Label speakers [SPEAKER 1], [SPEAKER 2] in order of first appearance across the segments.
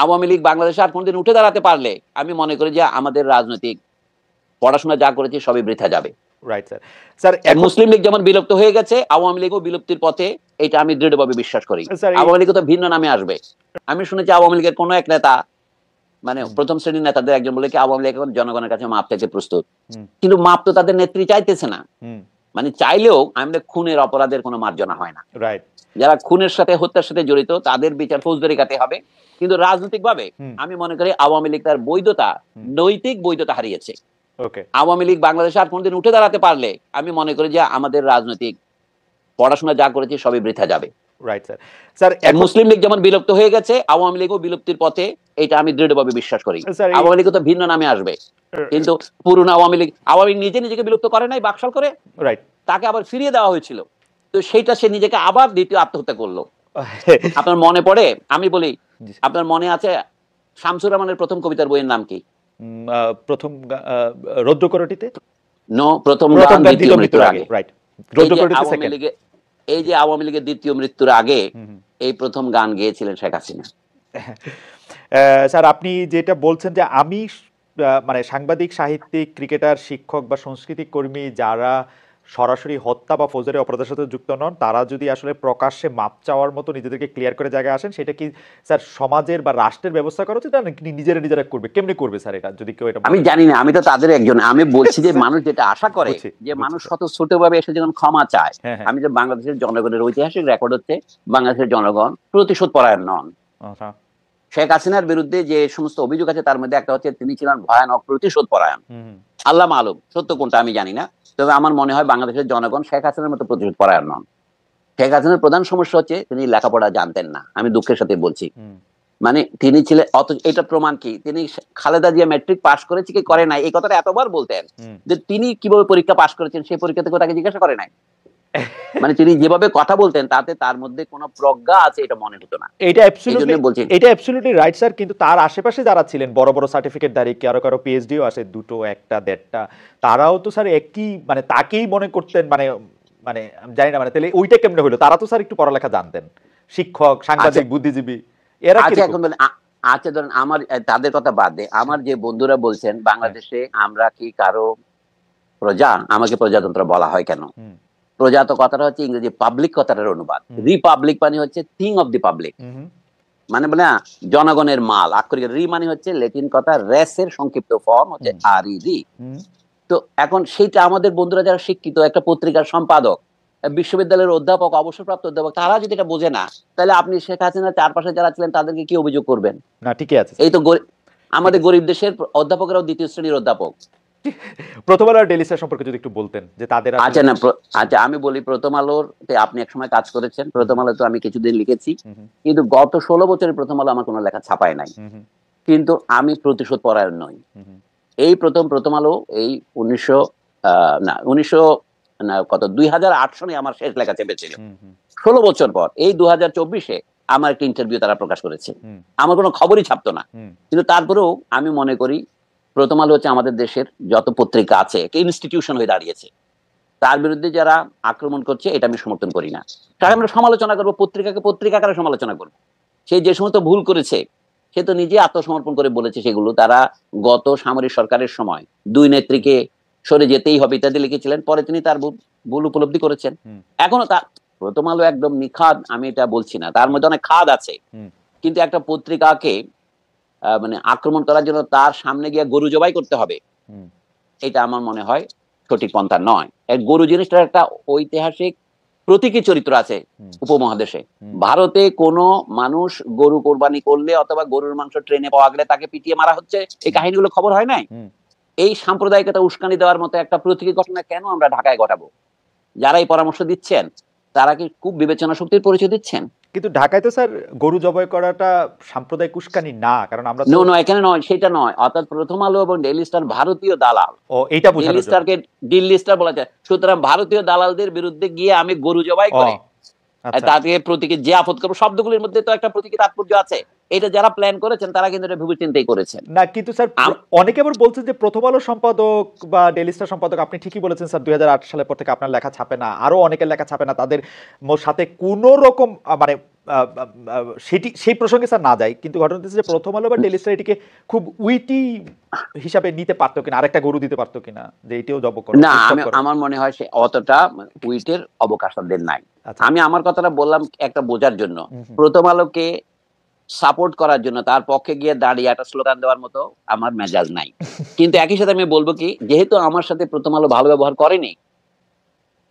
[SPEAKER 1] আওয়ামী লীগ বাংলাদেশে আর কোনোদিন উঠে দাঁড়াতে পারলে আমি মনে করি যে আমাদের রাজনৈতিক পড়াশোনা যা করেছি সবই বৃথা যাবে।
[SPEAKER 2] Right sir. স্যার
[SPEAKER 1] মুসলিম লীগ যেমন বিলুপ্ত হয়ে গেছে, আওয়ামী লীগও বিলুপ্তির পথে, এটা আমি দৃঢ়ভাবে বিশ্বাস করি। আওয়ামী লীগ তো ভিন্ন নামে আসবে। আমি শুনেছি আওয়ামী লীগের কোন এক নেতা, মানে প্রথম শ্রেণীর নেতাদের একজন বলে কি আওয়ামী লীগ এখন জনগণের কাছে মাপ চাইতে প্রস্তুত, কিন্তু মাপ তো তাদের নেত্রী চাইতেছে না। মানে চাইলেও আমাদের খুনের অপরাধের কোনো মার্জনা হয় না। যারা খুনের সাথে হত্যার সাথে জড়িত তাদের বিচার ফৌজদারি কাটে হবে, কিন্তু রাজনৈতিক ভাবে আমি মনে করি আওয়ামী লীগ তার বৈধতা, নৈতিক বৈধতা হারিয়েছে। আওয়ামী লীগ বাংলাদেশে আর কোনোদিন উঠে দাঁড়াতে পারলে আমি মনে করি যে আমাদের রাজনৈতিক পড়াশোনা যা করেছি সবই বৃথা যাবে।
[SPEAKER 2] Right sir. স্যার
[SPEAKER 1] মুসলিম লীগ যেমন বিলুপ্ত হয়ে গেছে, আওয়ামী লীগও বিলুপ্তির পথে, এটা আমি দৃঢ়ভাবে বিশ্বাস করি। আওয়ামী লীগ তো ভিন্ন নামে আসবে, কিন্তু পুরনো আওয়ামী লীগ নিজে নিজেকে বিলুপ্ত করে নাই, বাকশাল করে, রাইট, তাকে আবার ফিরিয়ে দেওয়া হয়েছিল, তো সেইটা সে নিজেকে আবার দ্বিতীয় আত্মহত্যা করলো। আপনার মনে পড়ে, আমি বলি, আপনার মনে আছে শামসুর রহমানের প্রথম কবিতার বইয়ের নাম কি?
[SPEAKER 2] প্রথম রৌদ্রকরটিতে?
[SPEAKER 1] নো, প্রথম গান দ্বিতীয় মৃত্যুর আগে।
[SPEAKER 2] রাইট,
[SPEAKER 1] এই যে আওয়ামী লীগের দ্বিতীয় মৃত্যুর আগে এই প্রথম গান গেয়েছিলেন শেখ হাসিনা।
[SPEAKER 2] স্যার আপনি যেটা বলছেন যে আমি মানে সাংবাদিক, সাহিত্যিক, ক্রিকেটার, শিক্ষক বা সংস্কৃতি কর্মী যারা সরাসরি হত্যা বা ফৌজদারি অপরাধের সাথে যুক্ত নন, তারা যদি আসলে প্রকাশ্যে মাপ চাওয়ার মতো নিজেদেরকে ক্লিয়ার করে জায়গায় আসেন, সেটা কি স্যার সমাজের বা রাষ্ট্রের ব্যবস্থা করা উচিত, নাকি নিজেরা করবে? কেমনে করবে স্যার এটা, যদি কেউ এটা?
[SPEAKER 1] আমি জানি না, আমি তো তাদের একজন। আমি বলছি যে মানুষ যেটা আশা করে যে মানুষ শত ছোটভাবে এসে যখন ক্ষমা চায়, আমি যে বাংলাদেশের জনগণের ঐতিহাসিক রেকর্ড হচ্ছে বাংলাদেশের জনগণ প্রতিশোধ পরায়ণ নন। শেখ হাসিনার বিরুদ্ধে যে সমস্ত অভিযোগ আছে তার মধ্যে একটা হচ্ছে তিনি ছিলেন ভয়ানক প্রতিশোধ পরায়ণ। আল্লাহ মালুম সত্য কোনটা আমি জানি না, তবে আমার মনে হয় বাংলাদেশের জনগণ শেখ হাসিনার মতো প্রতিশোধ পরায়ণ নন। শেখ হাসিনার প্রধান সমস্যা হচ্ছে তিনি লেখাপড়া জানতেন না, আমি দুঃখের সাথে বলছি। মানে তিনি ছিলেন, এটা প্রমাণ কি, তিনি খালেদা জিয়া ম্যাট্রিক পাশ করেছে কি করে নাই এই কথাটা এতবার বলতেন যে তিনি কিভাবে পরীক্ষা পাশ করেছেন সেই পরীক্ষা থেকে তাকে জিজ্ঞাসা করে নাই। মানে তিনি যেভাবে কথা বলতেন তাতে তার মধ্যে কোনো প্রজ্ঞা আছে এটা মনে হতো না।
[SPEAKER 2] এটা অ্যাবসলিউটলি রাইট স্যার, কিন্তু তার আশেপাশে যারা ছিলেন বড় বড় সার্টিফিকেটধারী, কারো পিএইচডিও আছে, দুটো একটা দেড়টা, তারাও তো স্যার একই মানে তাকেই মনে করতেন, মানে মানে জানি না, মানে তাহলে ওইটা কেমনে হলো? তারা তো স্যার একটু পড়ালেখা জানতেন, শিক্ষক, সাংবাদিক, বুদ্ধিজীবী, এরা কি?
[SPEAKER 1] আচ্ছা ধরেন আমার তাদের কথা বাদ দে, আমার যে বন্ধুরা বলছেন বাংলাদেশে আমরা কি কারো প্রজা, আমাকে প্রজাতন্ত্র বলা হয় কেন? প্রজা তো কথাটা হচ্ছে ইংরেজি পাবলিক কথাটার অনুবাদ, রিপাবলিক মানে হচ্ছে থিং অফ দি পাবলিক, মানে বলে জনগণের মাল। আক্ষরিক রি মানে হচ্ছে ল্যাটিন কথা রেসের সংক্ষিপ্ত ফর্ম হচ্ছে আর ই রি। তো এখন সেইটা আমাদের বন্ধুরা যারা শিক্ষিত, একটা পত্রিকার সম্পাদক, বিশ্ববিদ্যালয়ের অধ্যাপক, অবসরপ্রাপ্ত অধ্যাপক, তারা যদি এটা বোঝে না, তাহলে আপনি শেখ হাসিনার চারপাশে যারা ছিলেন তাদেরকে কি অভিযোগ করবেন?
[SPEAKER 2] না, ঠিকই আছে।
[SPEAKER 1] এই তো আমাদের গরিব দেশের অধ্যাপকরাও দ্বিতীয় শ্রেণীর অধ্যাপক।
[SPEAKER 2] প্রথম আলো আর ডেইলি স্টার সম্পর্কে যদি একটু বলতেন যে তাদের।
[SPEAKER 1] আচ্ছা আমি বলি, প্রথম আলোতে আপনি একসময় কাজ করেছেন, প্রথম আলো তো আমি কিছুদিন লিখেছি, কিন্তু গত 16 বছরের প্রথম আলো আমার কোনো লেখা ছাপায় নাই, কিন্তু আমি প্রতিশোধ পরায়ণ নই। এই প্রথম আলো এই 2008 সনে আমার শেষ লেখা চেপেছিল, 16 বছর পর এই 2024-এ আমার একটা ইন্টারভিউ তারা প্রকাশ করেছে, আমার কোনো খবরই ছাপতো না, কিন্তু তারপরেও আমি মনে করি প্রথম আলো হচ্ছে আমাদের দেশের যত পত্রিকা আছে একটা ইনস্টিটিউশন হয়ে দাঁড়িয়েছে, তার বিরুদ্ধে যারা আক্রমণ করছে এটা আমি সমর্থন করি না। তাই আমরা সমালোচনা করবো, পত্রিকাকে পত্রিকাকারে সমালোচনা করবো। সে যে সমস্ত ভুল করেছে সে তো নিজে আত্মসমর্পণ করে বলেছে সেগুলো, তারা গত সামরিক সরকারের সময় দুই নেত্রীকে সরে যেতেই হবে ইত্যাদি লিখেছিলেন, পরে তিনি তার ভুল উপলব্ধি করেছেন। এখনো তা প্রথম আলো একদম নিখাদ আমি এটা বলছি না, তার মধ্যে অনেক খাদ আছে, কিন্তু একটা পত্রিকাকে মানে আক্রমণ করার জন্য তার সামনে গিয়ে গরু জবাই করতে হবে, এটা আমার মনে হয় সঠিক পন্থা নয়। গরু জিনিসটার একটা ঐতিহাসিক প্রতীকী চরিত্র আছে উপমহাদেশে। ভারতে কোনো মানুষ গরু কোরবানি করলে অথবা গরুর মাংস ট্রেনে পাওয়া গেলে তাকে পিটিয়ে মারা হচ্ছে, এই কাহিনীগুলো খবর হয় নাই? এই সাম্প্রদায়িকতা উস্কানি দেওয়ার মতো একটা প্রতীকী ঘটনা কেন আমরা ঢাকায় ঘটাবো? যারা এই পরামর্শ দিচ্ছেন তারা কি খুব বিবেচনা শক্তির পরিচয় দিচ্ছেন?
[SPEAKER 2] কিন্তু ঢাকায় তো স্যার গরু জবাই করাটা সাম্প্রদায়িক উস্কানি না, কারণ আমরা
[SPEAKER 1] এখানে নয়, সেটা নয়। অর্থাৎ প্রথম আলো এবং ডেইলি স্টার ভারতীয় দালাল,
[SPEAKER 2] ডেইলি
[SPEAKER 1] স্টারকে দিল্লি স্টার বলা যায়, সুতরাং ভারতীয় দালালদের বিরুদ্ধে গিয়ে আমি গরু জবাই করে তাকে প্রতীকী যে আপদ করবো, শব্দগুলির মধ্যে তো একটা প্রতীকী তাৎপর্য আছে। এটা যারা প্ল্যান করেছেন তারা কিন্তু এটা ভেবে চিন্তাই করেছেন
[SPEAKER 2] না। কিন্তু স্যার অনেকে আবার বলছেন যে প্রথম আলো সম্পাদক বা ডেইলি স্টার সম্পাদক, আপনি ঠিকই বলেছেন স্যার, 2008 সালের পর থেকে আপনার লেখা ছাপে না, আরো অনেকের লেখা ছাপে না, তাদের সাথে কোনো রকম মানে সেই প্রসঙ্গে স্যার না যায়, কিন্তু ঘটনা হচ্ছে যে প্রথম আলো বা ডেইলি স্টার এটিকে খুব উইটি হিসাবে নিতে পারতো কিনা, আরেকটা গরু দিতে পারতো কিনা, যে এটিও জব করে
[SPEAKER 1] না, আমার মনে হয় সে অতটা উইটের অবকাশ তাদের নাই। আমি আমার কথাটা বললাম একটা বোঝার জন্য, প্রথম আলোকে সাপোর্ট করার জন্য তার পক্ষে গিয়ে দাঁড়িয়ে একটা স্লোগান দেওয়ার মতো আমার মেজাজ নাই। কিন্তু একই সাথে আমি বলবো কি, যেহেতু আমার সাথে প্রথম আলো ভালো ব্যবহার করেনি,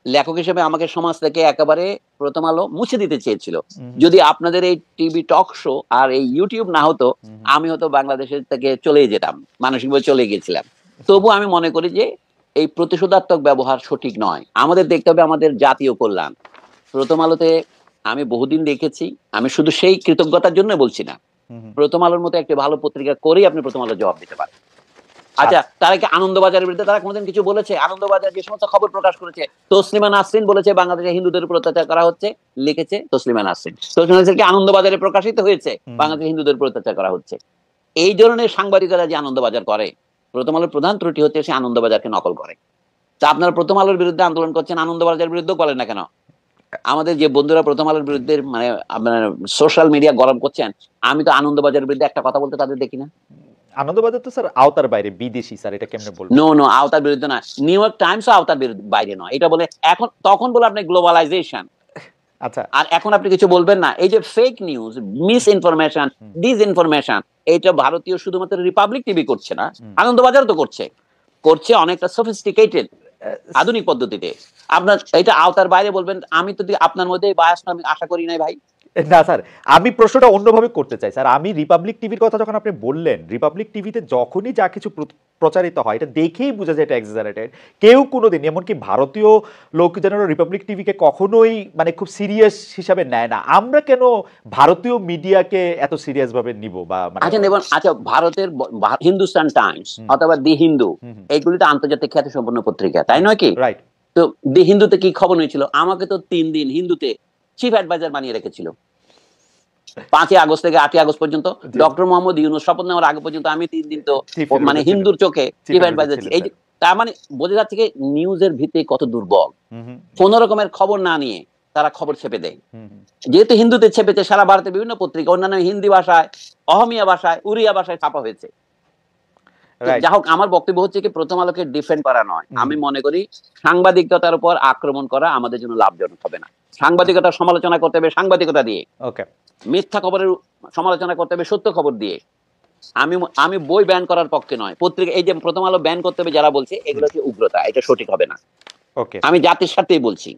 [SPEAKER 1] লেখক হিসেবে আমাকে সমাজ থেকে একেবারে প্রথম আলো মুছে দিতে চেয়েছিল। যদি আপনাদের এই টিভি টক শো আর এই ইউটিউব না হতো, আমি হয়তো বাংলাদেশের থেকে চলে যেতাম, মানসিকভাবে চলে গেছিলাম। তবু আমি মনে করি যে এই প্রতিশোধাত্মক ব্যবহার সঠিক নয়। আমাদের দেখতে হবে আমাদের জাতীয় কল্যাণ। প্রথম আলোতে আমি বহুদিন দেখেছি, আমি শুধু সেই কৃতজ্ঞতার জন্য বলছি না, প্রথম আলোর মতো একটি ভালো পত্রিকা করেই আপনি প্রথম আলো জবাব দিতে পারেন। আচ্ছা, তারা কি আনন্দবাজারের বিরুদ্ধে তারা কোনোদিন কিছু বলেছে? আনন্দবাজার যে সমস্ত খবর প্রকাশ করেছে, তসলিমা নাসরিন বলেছে বাংলাদেশে হিন্দুদের উপর অত্যাচার করা হচ্ছে, লিখেছে তসলিমা নাসরিন। তসলিমা নাসরিন কি আনন্দবাজারে প্রকাশিত হয়েছে বাংলাদেশে হিন্দুদের উপর অত্যাচার করা হচ্ছে? এই ধরনের সাংবাদিকরা যে আনন্দবাজার করে, প্রথম আলোর প্রধান ত্রুটি হচ্ছে সে আনন্দবাজারকে নকল করে। তা আপনারা প্রথম আলোর বিরুদ্ধে আন্দোলন করছেন, আনন্দবাজারের বিরুদ্ধে বলেন না কেন? আমাদের যে বন্ধুরা প্রথম আলোর বিরুদ্ধে মানে আপনার সোশ্যাল মিডিয়া গরম করছেন, আমি তো আনন্দবাজারের বিরুদ্ধে একটা কথা বলতে তাদের দেখি না।
[SPEAKER 2] আনন্দবাজার তো স্যার আওতার বাইরে, বিদেশি স্যার, এটা কেমনে বলবো?
[SPEAKER 1] নো, আওতার বিরুদ্ধে না। নিউ ইয়র্ক টাইমসও আওতার বাইরে নয়। এটা বলে এখন, তখন বলে আপনি গ্লোবালাইজেশন।
[SPEAKER 2] আচ্ছা,
[SPEAKER 1] আর এখন আপনি কিছু বলবেন না। এই যে fake news, miss information, disinformation, এটা ভারতীয় শুধুমাত্র রিপাবলিক টিভি করছে না, আনন্দবাজার তো করছে অনেকটা সফিস্টিকেটেড আধুনিক পদ্ধতিতে। আপনার এটা আওতার বাইরে বলবেন, আমি তো আপনার মধ্যে বায়াসটা আমি আশা করি নাই ভাই।
[SPEAKER 2] না স্যার, আমি প্রশ্নটা অন্যভাবে করতে চাই স্যার। আমি রিপাবলিক টিভির কথা যখন আপনি বললেন, রিপাবলিক টিভিতে যখনই যা কিছু প্রচারিত হয় এটা দেখেই বোঝা যায় এটা এক্সাজারেটেড। কেউ কোনোদিন, এমনকি ভারতীয় লোকজনেরা রিপাবলিক টিভিকে কখনোই মানে খুব সিরিয়াস হিসাবে নেয় না। আমরা কেন ভারতীয় মিডিয়াকে এত সিরিয়াস ভাবে নিব? বা
[SPEAKER 1] আচ্ছা নেবেন, আচ্ছা ভারতের হিন্দুস্তান টাইমস অথবা দি হিন্দু, এইগুলি তো আন্তর্জাতিক খ্যাতিসম্পন্ন পত্রিকা, তাই নয় কি?
[SPEAKER 2] রাইট।
[SPEAKER 1] তো দি হিন্দুতে কি খবর হয়েছিল? আমাকে তো 3 দিন হিন্দুতে চিফ অ্যাডভাইজার বানিয়ে রেখেছিল। 5 আগস্ট থেকে 8 আগস্ট পর্যন্ত ডক্টর মোহাম্মদ ইউনূস শপথ নেওয়ার আগে পর্যন্ত আমি 3 দিন তো মানে হিন্দুর চোখে চিফ অ্যাডভাইজার ছিল। এই তার মানে বোঝা যাচ্ছে কি নিউজের ভিত্তি কত দুর্বল। কোন রকমের খবর না নিয়ে তারা খবর ছেপে দেয়। যেহেতু হিন্দুতে ছেপেছে, সারা ভারতে বিভিন্ন পত্রিকা অন্যান্য হিন্দি ভাষায়, অহমিয়া ভাষায়, উড়িয়া ভাষায় ছাপা হয়েছে। যাই হোক, আমার বক্তব্য হচ্ছে কি, প্রথম আলোকে ডিফেন্ড করা নয়। আমি মনে করি সাংবাদিকতার উপর আক্রমণ করা আমাদের জন্য লাভজনক হবে না। সাংবাদিকতার সমালোচনা করতে হবে সাংবাদিকতা দিয়ে, মিথ্যা খবরের সমালোচনা করতে হবে সত্য খবর দিয়ে। আমি বই ব্যান করার পক্ষে নয়, পত্রিকা এই যে প্রথম আলো ব্যান করতে হবে যারা বলছে, এগুলো হচ্ছে উগ্রতা, এটা সঠিক হবে না। আমি জাতির স্বার্থেই বলছি।